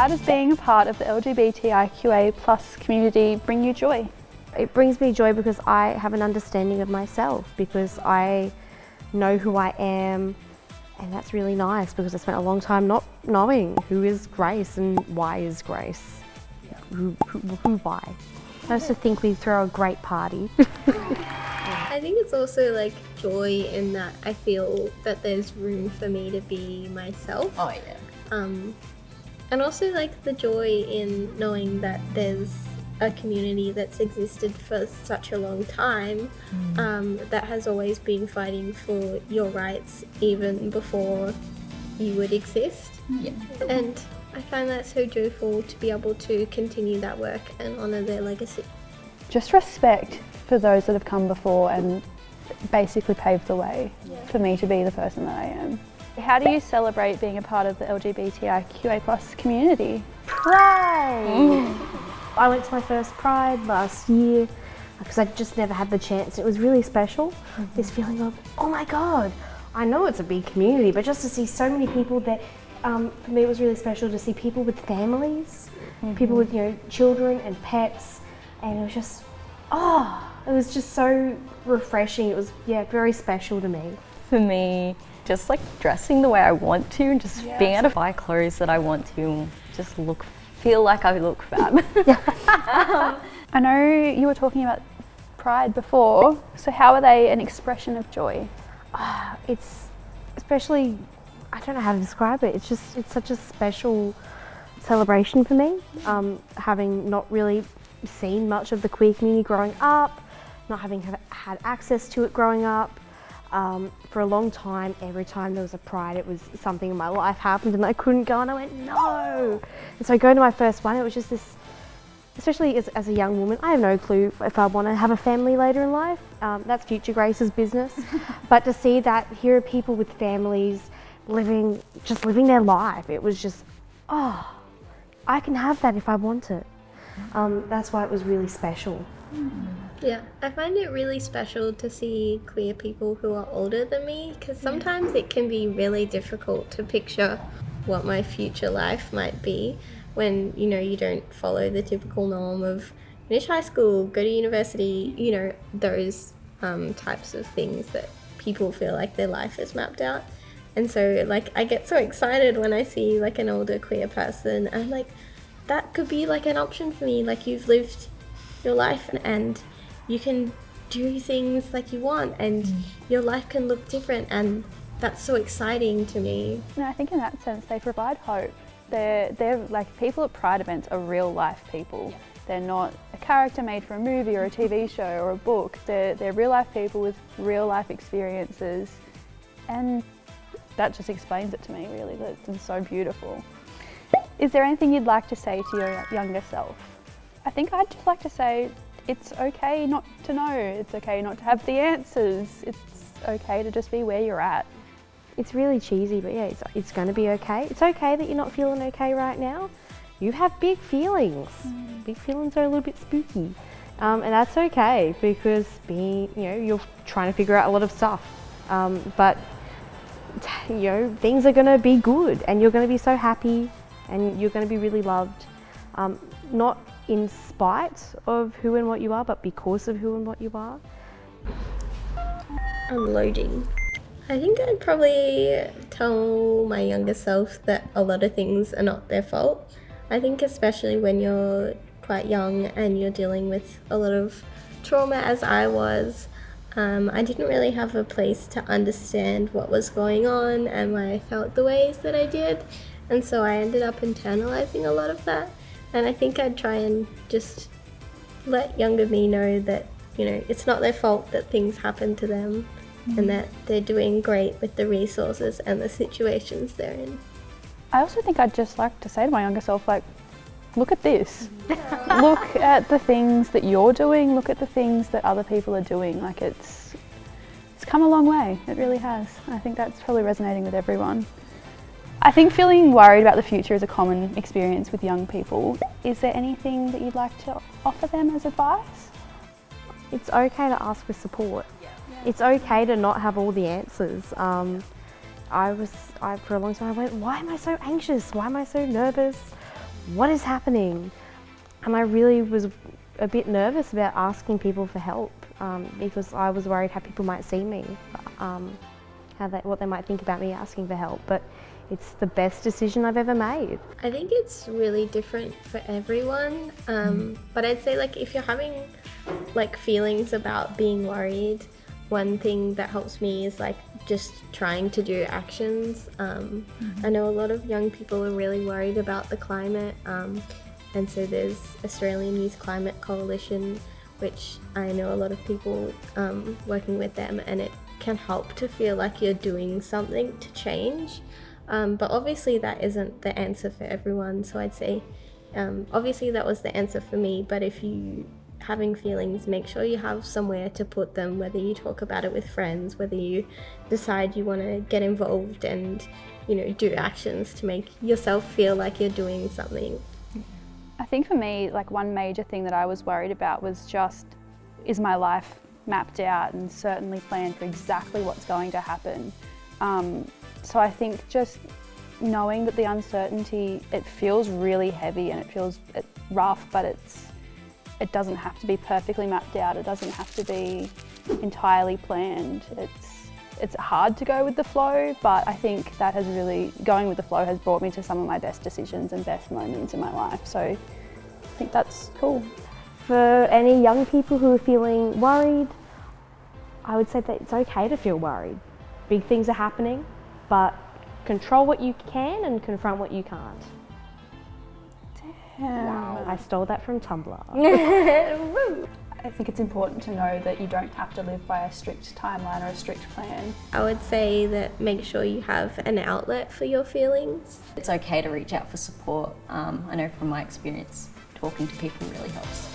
How does being a part of the LGBTIQA plus community bring you joy? It brings me joy because I have an understanding of myself, because I know who I am, and that's really nice because I spent a long time not knowing who is Grace and why is Grace. Who why. I also think we throw a great party. I think it's also like joy in that I feel that there's room for me to be myself. Oh yeah. And also like the joy in knowing that there's a community that's existed for such a long time, that has always been fighting for your rights even before you would exist. Yeah. And I find that so joyful to be able to continue that work and honour their legacy. Just respect for those that have come before and basically paved the way for me to be the person that I am. How do you celebrate being a part of the LGBTIQA plus community? Pride! I went to my first Pride last year because I just never had the chance. It was really special. This feeling of, oh my God, I know it's a big community, but just to see so many people that, for me it was really special to see people with families, people with children and pets, and it was just, it was just so refreshing. It was very special to me. For me, just like dressing the way I want to and just being able to buy clothes that I want to, just feel like I look fab. I know you were talking about Pride before, so how are they an expression of joy? It's especially, I don't know how to describe it, it's such a special celebration for me, having not really seen much of the queer community growing up, not having had access to it growing up. For a long time, every time there was a Pride, it was something in my life happened and I couldn't go, and I went, no. And so going to my first one, it was just this, especially as a young woman, I have no clue if I want to have a family later in life. That's future Grace's business. But to see that here are people with families living their life, it was just, I can have that if I want it. That's why it was really special. Yeah, I find it really special to see queer people who are older than me, because sometimes it can be really difficult to picture what my future life might be when, you don't follow the typical norm of finish high school, go to university, those types of things that people feel like their life is mapped out. And so, I get so excited when I see, an older queer person, and I'm like, that could be, an option for me. You've lived your life and you can do things like you want, and your life can look different, and that's so exciting to me. I think in that sense they provide hope. They're like, people at Pride events are real life people. They're not a character made for a movie or a TV show or a book. They're real life people with real life experiences, and that just explains it to me, really. It's so beautiful. Is there anything you'd like to say to your younger self? I think I'd just like to say it's okay not to know. It's okay not to have the answers. It's okay to just be where you're at. It's really cheesy, but yeah, it's going to be okay. It's okay that you're not feeling okay right now. You have big feelings. Big feelings are a little bit spooky. And that's okay, because you're trying to figure out a lot of stuff. But things are going to be good, and you're going to be so happy, and you're going to be really loved. Not in spite of who and what you are, but because of who and what you are. Unloading. I think I'd probably tell my younger self that a lot of things are not their fault. I think especially when you're quite young and you're dealing with a lot of trauma, as I was, I didn't really have a place to understand what was going on and why I felt the ways that I did. And so I ended up internalizing a lot of that. And I think I'd try and just let younger me know that, it's not their fault that things happen to them, and that they're doing great with the resources and the situations they're in. I also think I'd just like to say to my younger self, look at this. Look at the things that you're doing, look at the things that other people are doing. It's come a long way, it really has. I think that's probably resonating with everyone. I think feeling worried about the future is a common experience with young people. Is there anything that you'd like to offer them as advice? It's okay to ask for support. It's okay to not have all the answers. For a long time I went, why am I so anxious? Why am I so nervous? what is happening? And I really was a bit nervous about asking people for help because I was worried how people might see me, what they might think about me asking for help. But it's the best decision I've ever made. I think it's really different for everyone, but I'd say like if you're having like feelings about being worried, one thing that helps me is like just trying to do actions. I know a lot of young people are really worried about the climate, and so there's Australian Youth Climate Coalition, which I know a lot of people working with them, and it can help to feel like you're doing something to change. But obviously that isn't the answer for everyone, so I'd say obviously that was the answer for me, but if you having feelings, make sure you have somewhere to put them, whether you talk about it with friends, whether you decide you want to get involved and, you know, do actions to make yourself feel like you're doing something. I think for me, like one major thing that I was worried about was just, is my life mapped out and certainly planned for exactly what's going to happen? So I think just knowing that the uncertainty, it feels really heavy and it feels rough, but it doesn't have to be perfectly mapped out. It doesn't have to be entirely planned. It's hard to go with the flow, but I think that has really, going with the flow has brought me to some of my best decisions and best moments in my life. So I think that's cool. For any young people who are feeling worried, I would say that it's okay to feel worried. Big things are happening, but control what you can and confront what you can't. Wow. I stole that from Tumblr. I think it's important to know that you don't have to live by a strict timeline or a strict plan. I would say that make sure you have an outlet for your feelings. It's okay to reach out for support. I know from my experience, talking to people really helps.